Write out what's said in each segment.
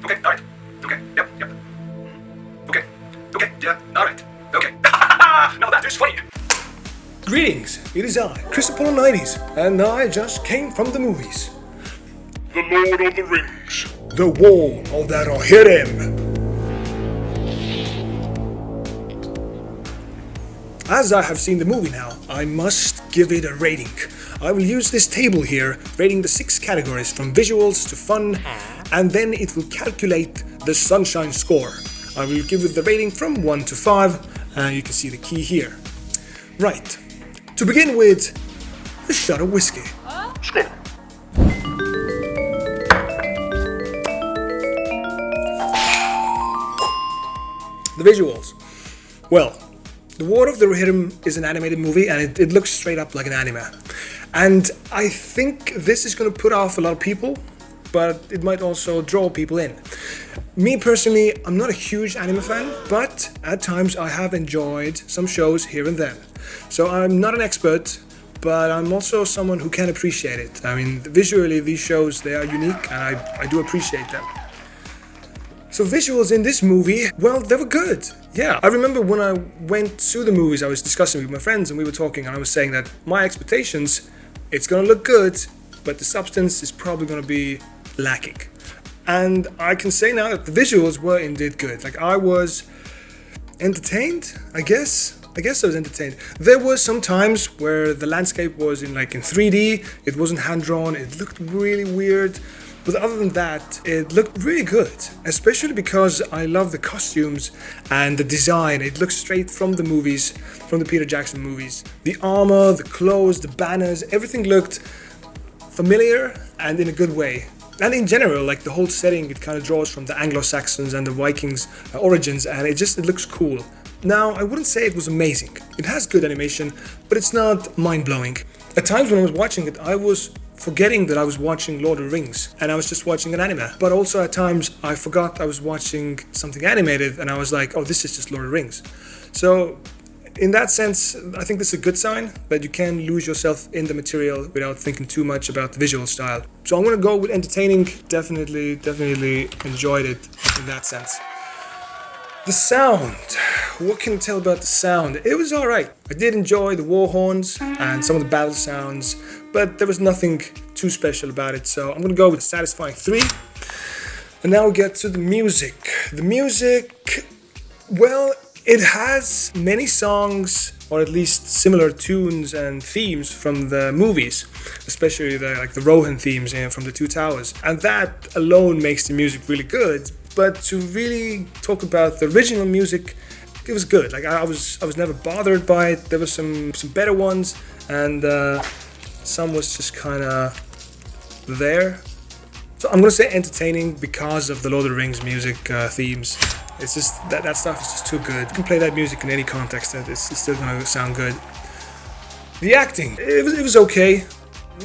Okay, alright. Okay, yep. Okay, yeah, alright. Okay. Now that is funny. Greetings, it is I, Chris Apollo 90s, and I just came from the movies. The Lord of the Rings. The War of the ROHIRRIM. As I have seen the movie now, I must give it a rating. I will use this table here, rating the 6 categories from visuals to fun, and then it will calculate the Sunshine score. I will give it the rating from 1 to 5, and you can see the key here. Right, to begin with, a shot of whiskey. Scott. The visuals. Well, The War of the Rohirrim is an animated movie, and it looks straight up like an anime. And I think this is going to put off a lot of people, but it might also draw people in. Me personally, I'm not a huge anime fan, but at times I have enjoyed some shows here and then. So I'm not an expert, but I'm also someone who can appreciate it. I mean, visually these shows, they are unique, and I do appreciate them. So visuals in this movie, well, they were good. Yeah, I remember when I went to the movies, I was discussing with my friends and we were talking, and I was saying that my expectations, it's gonna look good, but the substance is probably gonna be lacking. And I can say now that the visuals were indeed good. Like, I was entertained, I guess I was entertained. There were some times where the landscape was in 3D, it wasn't hand-drawn, it looked really weird. But other than that, it looked really good, especially because I love the costumes and the design. It looks straight from the movies, from the Peter Jackson movies. The armor, the clothes, the banners, everything looked familiar and in a good way. And in general, like the whole setting, it kind of draws from the Anglo-Saxons and the Vikings origins, and it looks cool. Now, I wouldn't say it was amazing. It has good animation, but it's not mind-blowing. At times when I was watching it, I was forgetting that I was watching Lord of the Rings and I was just watching an anime. But also at times I forgot I was watching something animated and I was like, oh, this is just Lord of the Rings. So in that sense, I think this is a good sign that you can lose yourself in the material without thinking too much about the visual style. So I'm gonna go with entertaining. Definitely enjoyed it in that sense. The sound. What can you tell about the sound? It was alright. I did enjoy the war horns and some of the battle sounds, but there was nothing too special about it, so I'm gonna go with a satisfying 3. And now we get to the music. The music, well, it has many songs, or at least similar tunes and themes from the movies, especially the Rohan themes from the Two Towers. And that alone makes the music really good. But to really talk about the original music, it was good. Like I was never bothered by it. There were some better ones, and some was just kind of there. So I'm gonna say entertaining because of the Lord of the Rings music themes. It's just that stuff is just too good. You can play that music in any context, and it's still gonna sound good. The acting, it was okay.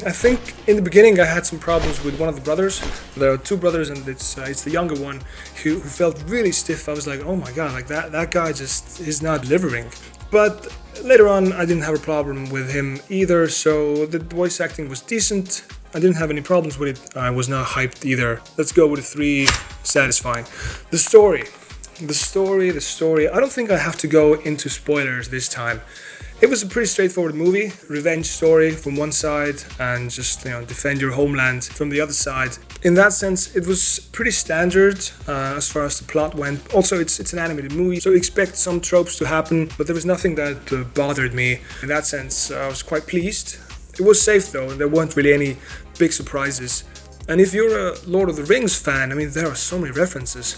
I think in the beginning I had some problems with one of the brothers. There are 2 brothers, and it's the younger one who felt really stiff. I was like, oh my god, like that guy just is not delivering. But later on I didn't have a problem with him either, so the voice acting was decent. I didn't have any problems with it. I was not hyped either. Let's go with a 3, satisfying. The story. I don't think I have to go into spoilers this time. It was a pretty straightforward movie, revenge story from one side and just defend your homeland from the other side. In that sense, it was pretty standard as far as the plot went. Also, it's an animated movie, so expect some tropes to happen, but there was nothing that bothered me. In that sense, I was quite pleased. It was safe though, and there weren't really any big surprises. And if you're a Lord of the Rings fan, I mean, there are so many references,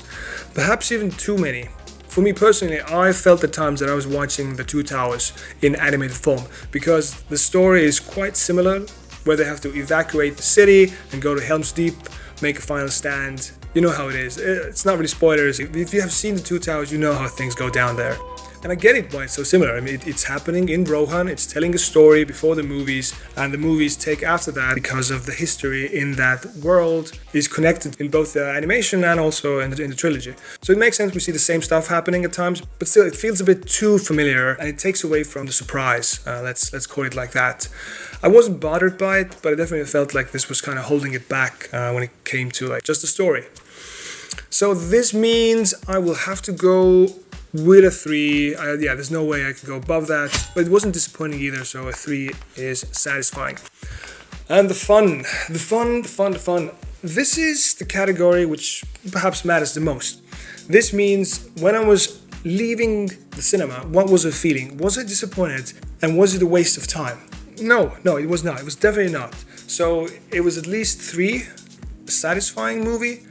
perhaps even too many. For me personally, I felt at times that I was watching the Two Towers in animated form, because the story is quite similar, where they have to evacuate the city and go to Helm's Deep, make a final stand. You know how it is. It's not really spoilers. If you have seen the Two Towers, you know how things go down there. And I get it why it's so similar. I mean, it's happening in Rohan, it's telling a story before the movies, and the movies take after that because of the history in that world is connected in both the animation and also in the trilogy. So it makes sense we see the same stuff happening at times, but still it feels a bit too familiar and it takes away from the surprise. Let's call it like that. I wasn't bothered by it, but I definitely felt like this was kind of holding it back when it came to just the story. So this means I will have to go with a 3. Yeah, there's no way I can go above that, but it wasn't disappointing either, so a 3 is satisfying. And the fun. This is the category which perhaps matters the most. This means when I was leaving the cinema, what was the feeling? Was I disappointed? And was it a waste of time? No, it was not. It was definitely not. So it was at least 3, a satisfying movie.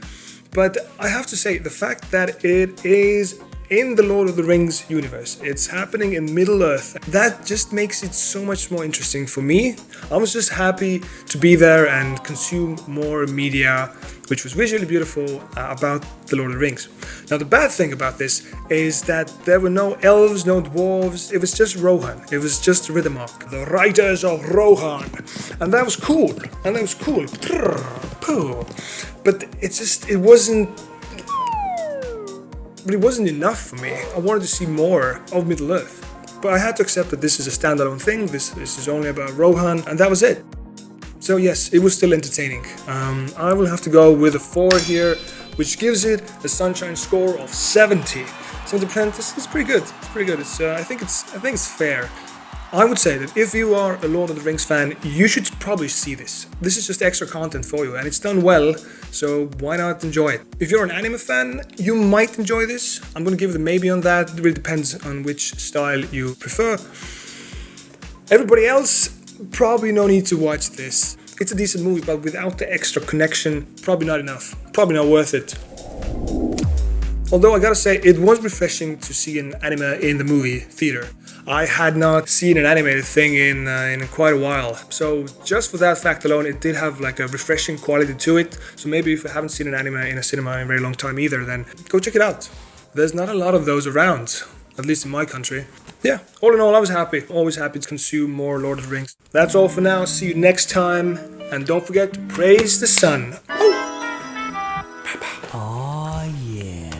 But I have to say, the fact that it is in the Lord of the Rings universe, it's happening in Middle-earth, that just makes it so much more interesting for me. I was just happy to be there and consume more media, which was visually beautiful, about the Lord of the Rings. Now the bad thing about this is that there were no elves, no dwarves, it was just Rohan, it was just Riddermark, the writers of Rohan, and that was cool, But it wasn't enough for me. I wanted to see more of Middle-earth. But I had to accept that this is a standalone thing, this is only about Rohan, and that was it. So yes, it was still entertaining. I will have to go with a 4 here, which gives it a Sunshine score of 70. 70%, it's pretty good. It's pretty good. I think it's fair. I would say that if you are a Lord of the Rings fan, you should probably see this. This is just extra content for you, and it's done well, so why not enjoy it? If you're an anime fan, you might enjoy this. I'm gonna give it a maybe on that. It really depends on which style you prefer. Everybody else, probably no need to watch this. It's a decent movie, but without the extra connection, probably not enough. Probably not worth it. Although I gotta say, it was refreshing to see an anime in the movie theater. I had not seen an animated thing in quite a while. So just for that fact alone, it did have like a refreshing quality to it. So maybe if you haven't seen an anime in a cinema in a very long time either, then go check it out. There's not a lot of those around, at least in my country. Yeah, all in all, I was happy. Always happy to consume more Lord of the Rings. That's all for now. See you next time. And don't forget to praise the sun. Oh, yeah.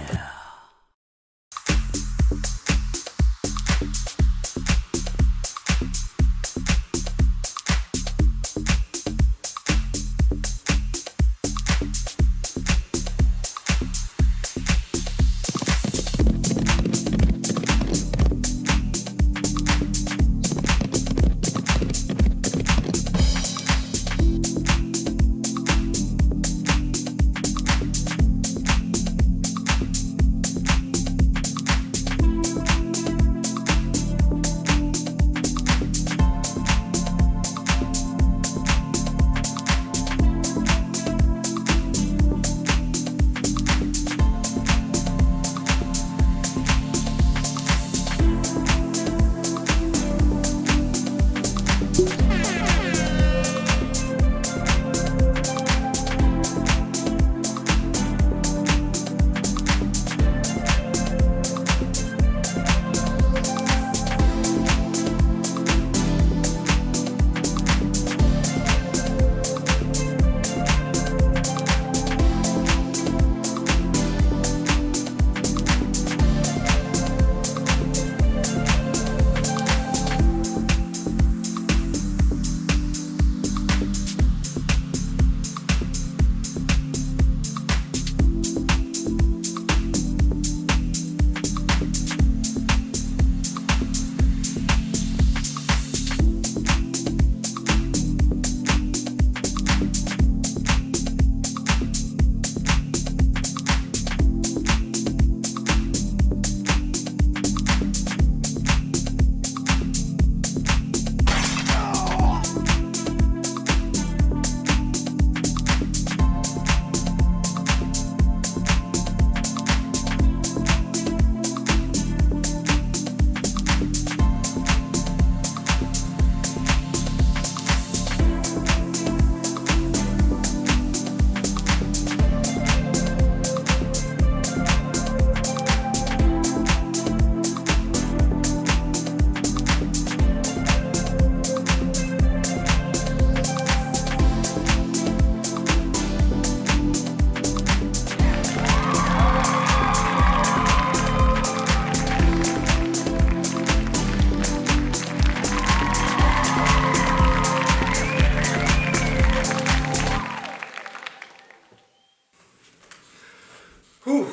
Good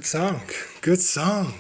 song. Good song.